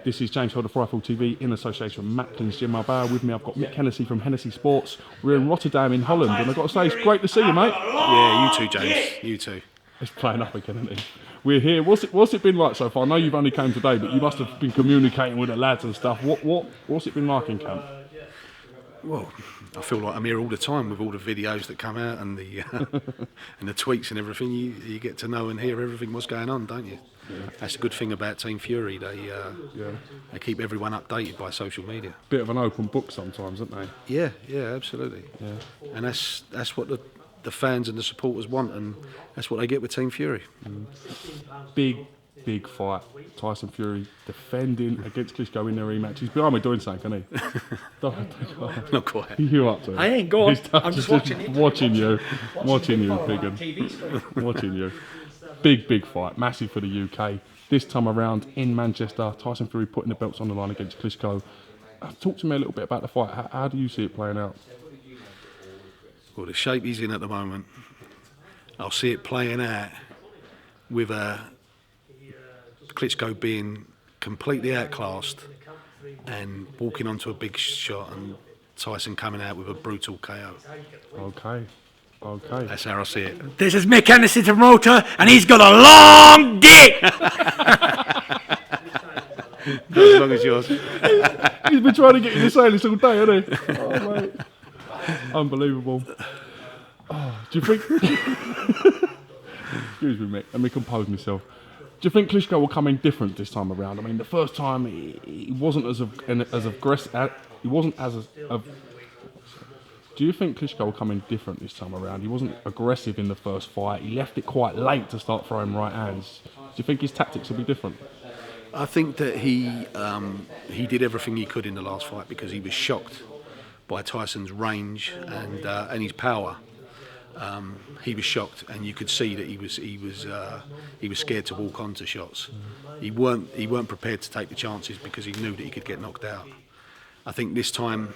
This is James Holder for Rifle TV in association with Macklin's Gym Marbella. With me, I've got Mick Hennessy from Hennessy Sports. We're in Rotterdam in Holland, and I've got to say, it's great to see you, mate. Yeah, you too, James. You too. It's playing up again, isn't it? We're here. What's it been like so far? I know you've only came today, but you must have been communicating with the lads and stuff. What's it been like in camp? Well, I feel like I'm here all the time with all the videos that come out and the and the tweets and everything. You get to know and hear everything what's going on, don't you? Yeah. That's a good thing about Team Fury. They keep everyone updated by social media. Bit of an open book sometimes, aren't they? Yeah, absolutely. Yeah. And that's what the fans and the supporters want, and that's what they get with Team Fury. Big fight. Tyson Fury defending against Klitschko in their rematch. He's behind me doing something, isn't he? Not quite. You up to it? I ain't going. I'm just watching you. Watching you, Biggin. Watching you. Big fight. Massive for the UK. This time around in Manchester, Tyson Fury putting the belts on the line against Klitschko. Talk to me a little bit about the fight. How do you see it playing out? Well, the shape he's in at the moment, I'll see it playing out with Klitschko being completely outclassed and walking onto a big shot, and Tyson coming out with a brutal KO. Okay. That's how I see it. This is Mick Hennessy, the promoter, and he's got a long dick! Not as long as yours. He's been trying to get you to say this all day, hasn't he? Oh, mate. Unbelievable. Oh, do you think... Excuse me, Mick. Let me compose myself. Do you think Klitschko will come in different this time around? I mean, the first time he wasn't as aggressive. He wasn't as. Do you think Klitschko will come in different this time around? He wasn't aggressive in the first fight. He left it quite late to start throwing right hands. Do you think his tactics will be different? I think that he did everything he could in the last fight because he was shocked by Tyson's range and his power. He was shocked, and you could see that he was scared to walk onto shots. He weren't prepared to take the chances because he knew that he could get knocked out. I think this time,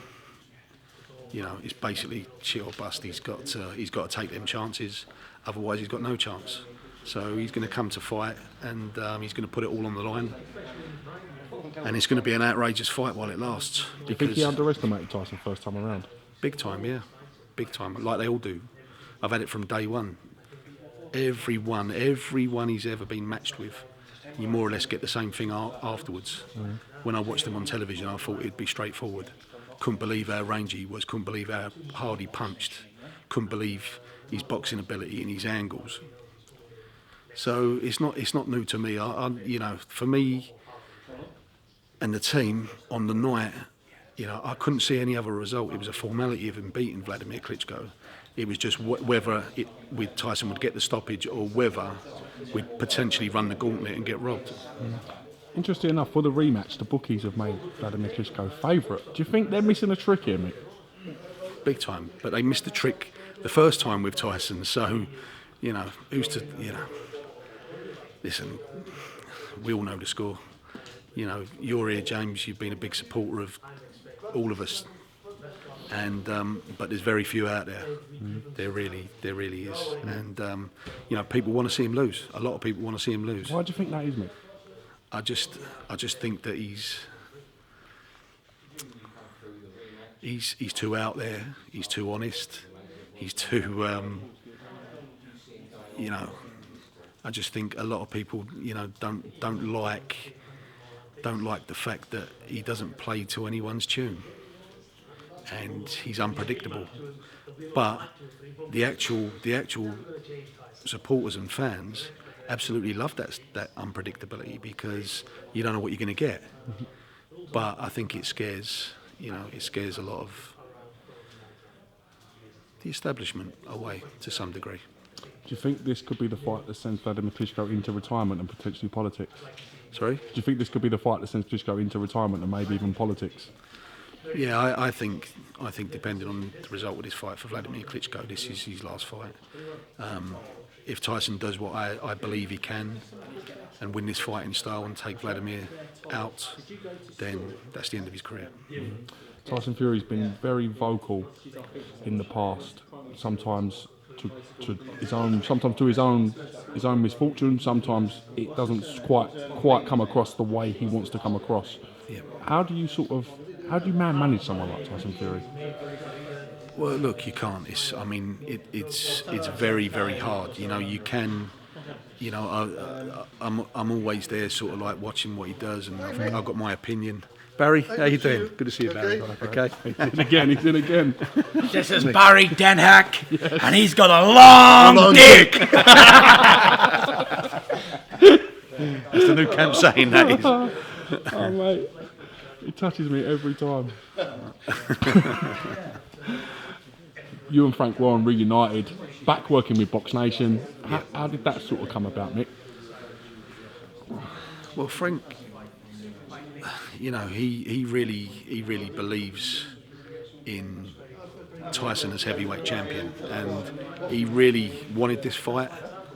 it's basically shit or bust. He's got to take them chances, otherwise he's got no chance. So he's going to come to fight, and he's going to put it all on the line, and it's going to be an outrageous fight while it lasts. Do you think he underestimated Tyson first time around? Big time, yeah, big time, like they all do. I've had it from day one. Everyone he's ever been matched with, you more or less get the same thing afterwards. Mm. When I watched him on television, I thought it'd be straightforward. Couldn't believe how rangy he was, couldn't believe how hard he punched, couldn't believe his boxing ability and his angles. So it's not new to me. For me and the team on the night, I couldn't see any other result. It was a formality of him beating Vladimir Klitschko. It was just whether Tyson would get the stoppage or whether we'd potentially run the gauntlet and get robbed. Interesting enough, for the rematch, the bookies have made Vladimir Klitschko favourite. Do you think they're missing a trick here, Mick? Big time, but they missed the trick the first time with Tyson. So, who's to, listen, we all know the score. You're here, James. You've been a big supporter of all of us. And but there's very few out there. There really is. And people want to see him lose. A lot of people want to see him lose. Why do you think that is, Mick? I just think that he's too out there. He's too honest. He's too I just think a lot of people don't like the fact that he doesn't play to anyone's tune. And he's unpredictable, but the actual supporters and fans absolutely love that unpredictability because you don't know what you're going to get. But I think it scares a lot of the establishment away to some degree. Do you think this could be the fight that sends Vladimir Klitschko into retirement and potentially politics? Sorry? Do you think this could be the fight that sends Klitschko into retirement and maybe even politics? Yeah, I think depending on the result of this fight for Vladimir Klitschko, this is his last fight. If Tyson does what I believe he can and win this fight in style and take Vladimir out, then that's the end of his career. Tyson Fury's been very vocal in the past, sometimes to his own, sometimes to his own misfortune. Sometimes it doesn't quite come across the way he wants to come across. Yeah. How do you manage someone like Tyson Fury? Well, look, you can't. It's very, very hard. You know, you can. You know, I'm always there, sort of like watching what he does, and I've got my opinion. Barry, how you doing? Good to see you, Barry. Okay. He's in again. This is Barry Denhack, and he's got a long dick. That's the new camp saying that is. Oh mate, he touches me every time. You and Frank Warren reunited, back working with BoxNation. How did that sort of come about, Mick? Well, Frank, you know, he really believes in Tyson as heavyweight champion, and he really wanted this fight,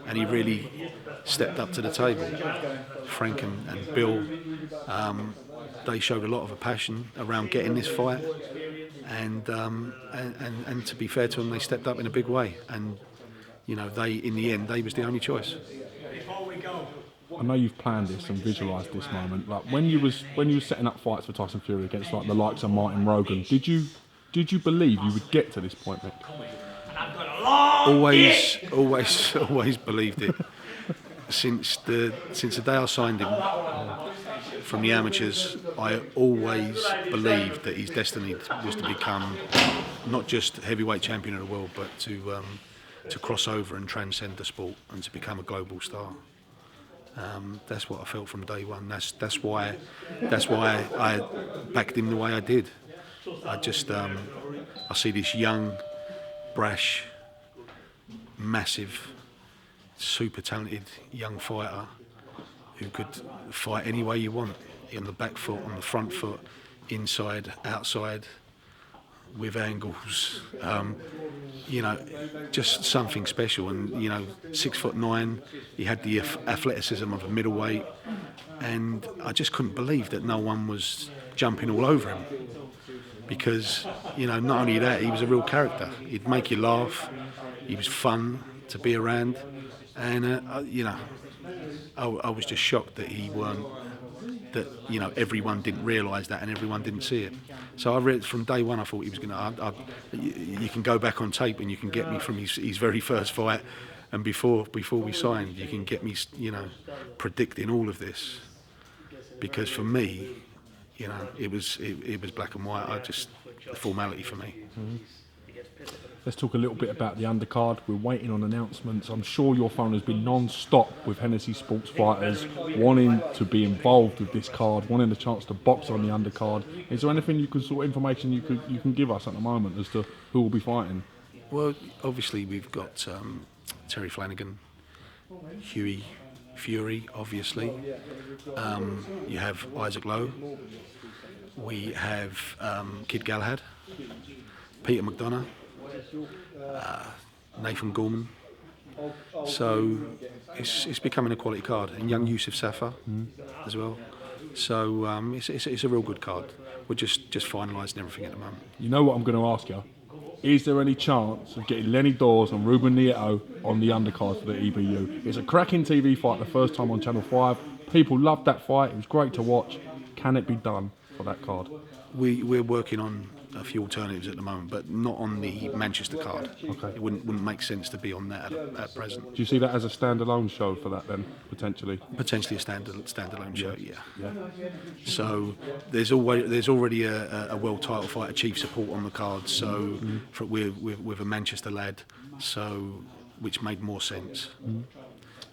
and he really stepped up to the table. Frank and Bill, they showed a lot of a passion around getting this fight, and to be fair to them, they stepped up in a big way, and you know, in the end, they was the only choice. I know you've planned this and visualised this moment. Like when you was setting up fights for Tyson Fury against like the likes of Martin Rogan, did you believe you would get to this point, Mick? Always believed it. Since the day I signed him from the amateurs, I always believed that his destiny was to become not just heavyweight champion of the world, but to cross over and transcend the sport and to become a global star. That's what I felt from day one. That's why I backed him the way I did. I see this young, brash, massive, super talented young fighter who could fight any way you want, on the back foot, on the front foot, inside, outside, with angles. You know, just something special. And you know, 6'9", he had the athleticism of a middleweight, and I just couldn't believe that no one was jumping all over him. Because you know, not only that, he was a real character. He'd make you laugh. He was fun to be around, and you know, I was just shocked that you know, everyone didn't realise that and everyone didn't see it. So I read from day one. I thought he was going to. You can go back on tape and you can get me from his very first fight, and before we signed, you can get me, you know, predicting all of this. Because for me, you know, it was black and white. A formality for me. Mm-hmm. Let's talk a little bit about the undercard. We're waiting on announcements. I'm sure your phone has been non-stop with Hennessy sports fighters wanting to be involved with this card, wanting the chance to box on the undercard. Is there anything information you can give us at the moment as to who will be fighting? Well, obviously we've got Terry Flanagan, Hughie Fury, obviously. You have Isaac Lowe. We have Kid Galahad, Peter McDonough, Nathan Gorman. So it's becoming a quality card, and young Yusuf Safar as well. So it's a real good card. We're just finalising everything at the moment. You know what I'm going to ask you? Is there any chance of getting Lenny Dawes and Ruben NIETO on the undercard for the EBU? It's a cracking TV fight, the first time on Channel 5. People loved that fight. It was great to watch. Can it be done for that card? We're working on a few alternatives at the moment, but not on the Manchester card. Okay. It wouldn't make sense to be on that at present. Do you see that as a standalone show for that then, potentially? Potentially a standalone show, yeah. So there's already a world title fight, a chief support on the card. So with a Manchester lad, so which made more sense.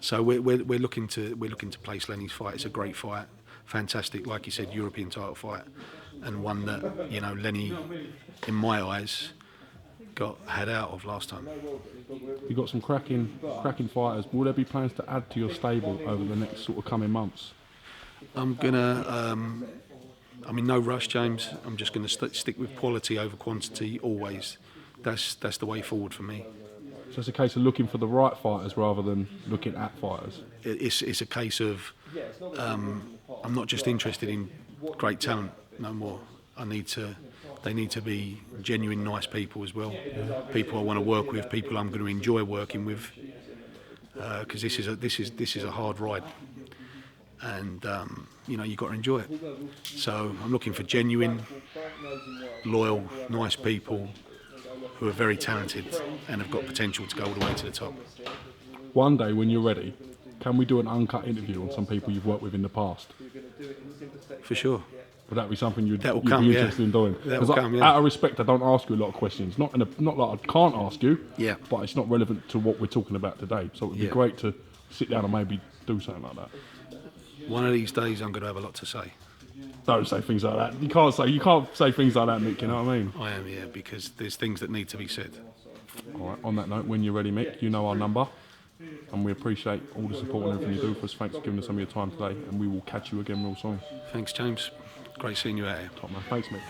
So we're looking to place Lenny's fight. It's a great fight, fantastic, like you said, European title fight, and one that, you know, Lenny, in my eyes, had out of last time. You've got some cracking fighters. Will there be plans to add to your stable over the next sort of coming months? I'm gonna. No rush, James. I'm just gonna stick with quality over quantity always. That's the way forward for me. So it's a case of looking for the right fighters rather than looking at fighters. It's a case of I'm not just interested in great talent no more. I need to They need to be genuine, nice people as well. People I want to work with, people I'm going to enjoy working with, because this is a hard ride, and you know, you've got to enjoy it. So I'm looking for genuine, loyal, nice people who are very talented and have got potential to go all the way to the top. One day when you're ready, can we do an uncut interview on some people you've worked with in the past? For sure. Would that be something you'd be come, interested in doing? That will come, Out of respect, I don't ask you a lot of questions. Not like I can't ask you, Yeah. but it's not relevant to what we're talking about today. So it would be great to sit down and maybe do something like that. One of these days, I'm going to have a lot to say. Don't say things like that. You can't say things like that, Mick. You know what I mean? I am, yeah, because there's things that need to be said. All right. On that note, when you're ready, Mick, you know our number, and we appreciate all the support and everything you do for us. Thanks for giving us some of your time today, and we will catch you again real soon. Thanks, James. Great seeing you out here. Top man. Thanks, Mick.